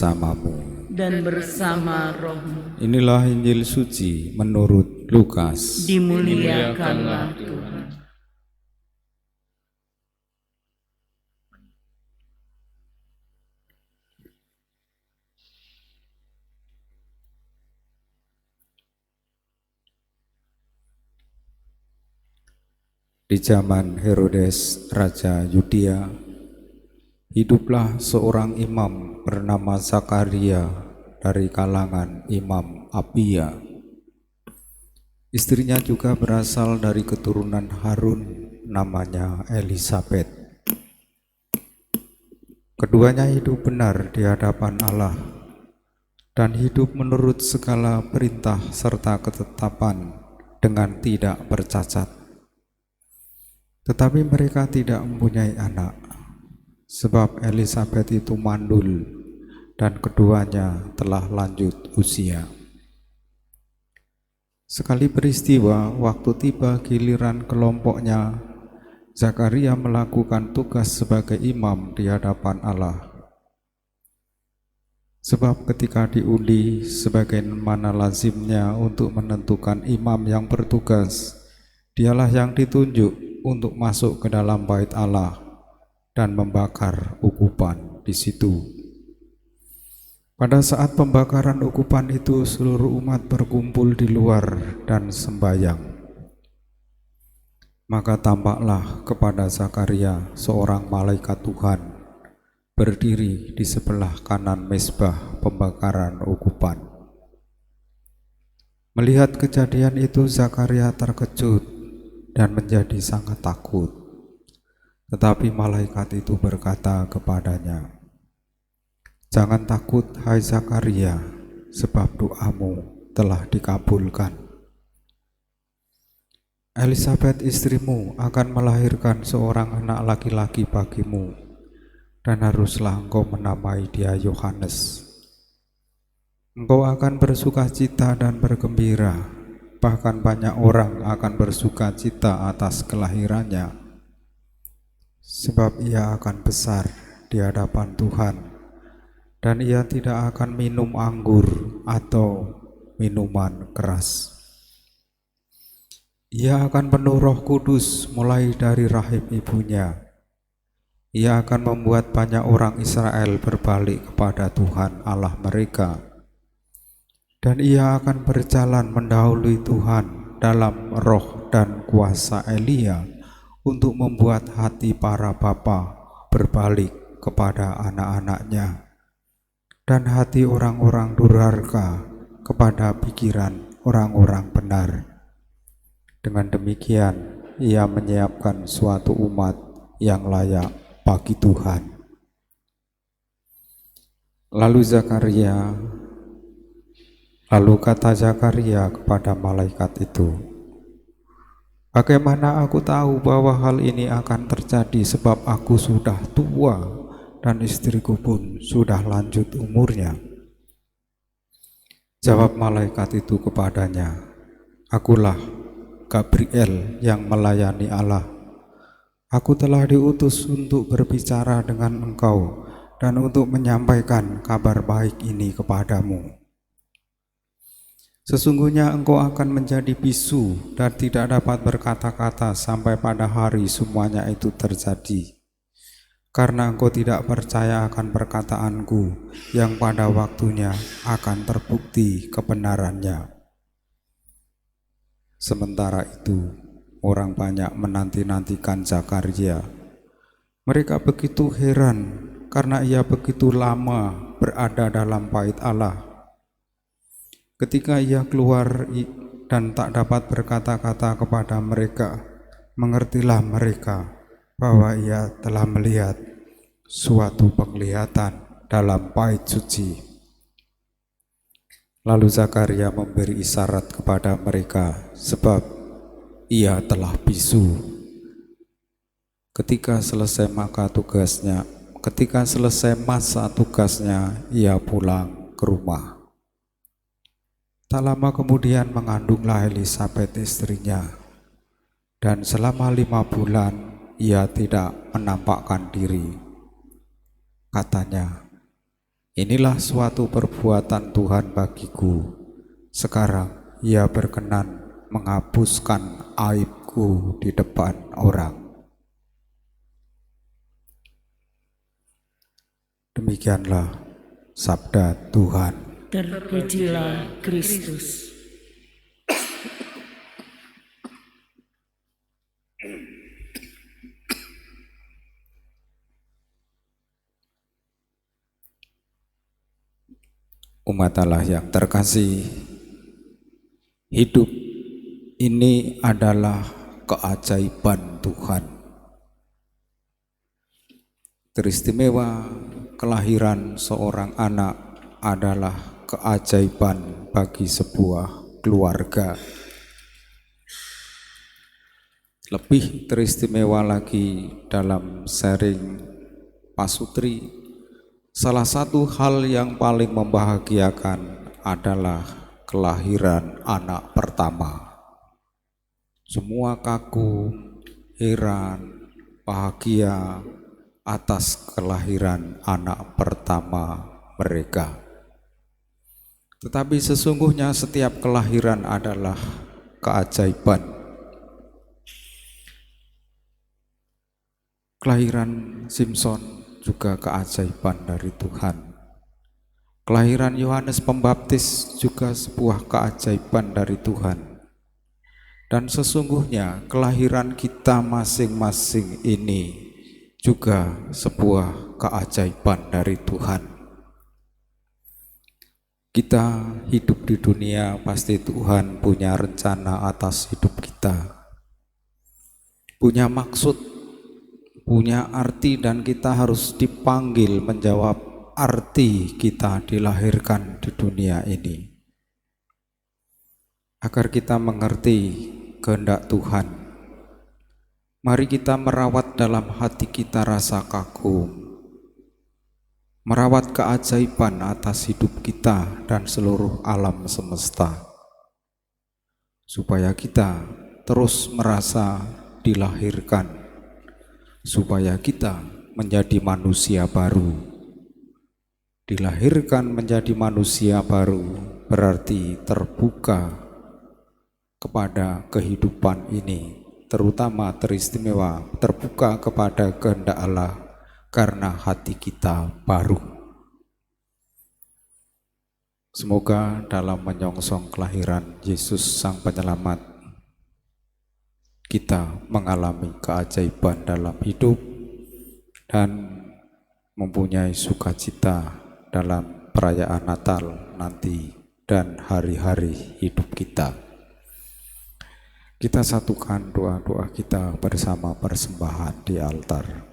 bersamamu dan bersama rohmu. Inilah Injil suci menurut Lukas. Dimuliakanlah Tuhan. Di zaman Herodes Raja Yudea, hiduplah seorang imam bernama Zakaria dari kalangan Imam Abia. Istrinya juga berasal dari keturunan Harun, namanya Elisabet. Keduanya hidup benar di hadapan Allah dan hidup menurut segala perintah serta ketetapan dengan tidak bercacat. Tetapi mereka tidak mempunyai anak, sebab Elisabet itu mandul dan keduanya telah lanjut usia. Sekali peristiwa, waktu tiba giliran kelompoknya, Zakaria melakukan tugas sebagai imam di hadapan Allah. Sebab ketika diundi sebagaimana lazimnya untuk menentukan imam yang bertugas, dialah yang ditunjuk untuk masuk ke dalam bait Allah dan membakar ukupan di situ. Pada saat pembakaran ukupan itu, seluruh umat berkumpul di luar dan sembahyang. Maka tampaklah kepada Zakaria seorang malaikat Tuhan berdiri di sebelah kanan mezbah pembakaran ukupan. Melihat kejadian itu, Zakaria terkejut dan menjadi sangat takut. Tetapi malaikat itu berkata kepadanya, "Jangan takut, hai Zakaria, sebab doamu telah dikabulkan. Elisabet istrimu akan melahirkan seorang anak laki-laki bagimu, dan haruslah engkau menamai dia Yohanes. Engkau akan bersukacita dan bergembira, bahkan banyak orang akan bersukacita atas kelahirannya, sebab ia akan besar di hadapan Tuhan, dan ia tidak akan minum anggur atau minuman keras. Ia akan penuh Roh Kudus mulai dari rahim ibunya. Ia akan membuat banyak orang Israel berbalik kepada Tuhan Allah mereka, dan ia akan berjalan mendahului Tuhan dalam roh dan kuasa Elia untuk membuat hati para bapa berbalik kepada anak-anaknya, dan hati orang-orang durhaka kepada pikiran orang-orang benar. Dengan demikian, ia menyiapkan suatu umat yang layak bagi Tuhan." Lalu kata Zakaria kepada malaikat itu, "Bagaimana aku tahu bahwa hal ini akan terjadi, sebab aku sudah tua dan istriku pun sudah lanjut umurnya?" Jawab malaikat itu kepadanya, "Akulah Gabriel yang melayani Allah. Aku telah diutus untuk berbicara dengan engkau dan untuk menyampaikan kabar baik ini kepadamu. Sesungguhnya engkau akan menjadi bisu dan tidak dapat berkata-kata sampai pada hari semuanya itu terjadi, karena engkau tidak percaya akan perkataanku yang pada waktunya akan terbukti kebenarannya." Sementara itu, orang banyak menanti-nantikan Zakaria. Mereka begitu heran karena ia begitu lama berada dalam bait Allah. Ketika ia keluar dan tak dapat berkata-kata kepada mereka, mengertilah mereka bahwa ia telah melihat suatu penglihatan dalam bait suci. Lalu Zakaria memberi isyarat kepada mereka, sebab ia telah bisu. Ketika selesai masa tugasnya, ia pulang ke rumah. Tak lama kemudian mengandunglah Elisabet istrinya, dan selama 5 bulan ia tidak menampakkan diri. Katanya, Inilah suatu perbuatan Tuhan bagiku. Sekarang Ia berkenan menghapuskan aibku di depan orang. Demikianlah sabda Tuhan. Terpujilah Kristus. Umat Allah yang terkasih, hidup ini adalah keajaiban Tuhan. Teristimewa kelahiran seorang anak adalah keajaiban bagi sebuah keluarga. Lebih teristimewa lagi dalam sharing pasutri, salah satu hal yang paling membahagiakan adalah kelahiran anak pertama. Semua kagum, heran, bahagia atas kelahiran anak pertama mereka. Tetapi sesungguhnya setiap kelahiran adalah keajaiban. Kelahiran Simson juga keajaiban dari Tuhan. Kelahiran Yohanes Pembaptis juga sebuah keajaiban dari Tuhan. Dan sesungguhnya kelahiran kita masing-masing ini juga sebuah keajaiban dari Tuhan. Kita hidup di dunia, pasti Tuhan punya rencana atas hidup kita, punya maksud, punya arti, dan kita harus dipanggil menjawab arti kita dilahirkan di dunia ini. Agar kita mengerti kehendak Tuhan, mari kita merawat dalam hati kita rasa kagum, merawat keajaiban atas hidup kita dan seluruh alam semesta, supaya kita terus merasa dilahirkan, supaya kita menjadi manusia baru. Dilahirkan menjadi manusia baru berarti terbuka kepada kehidupan ini, terutama teristimewa terbuka kepada kehendak Allah karena hati kita baru. Semoga dalam menyongsong kelahiran Yesus Sang Penyelamat, kita mengalami keajaiban dalam hidup dan mempunyai sukacita dalam perayaan Natal nanti dan hari-hari hidup kita. Kita satukan doa-doa kita bersama persembahan di altar.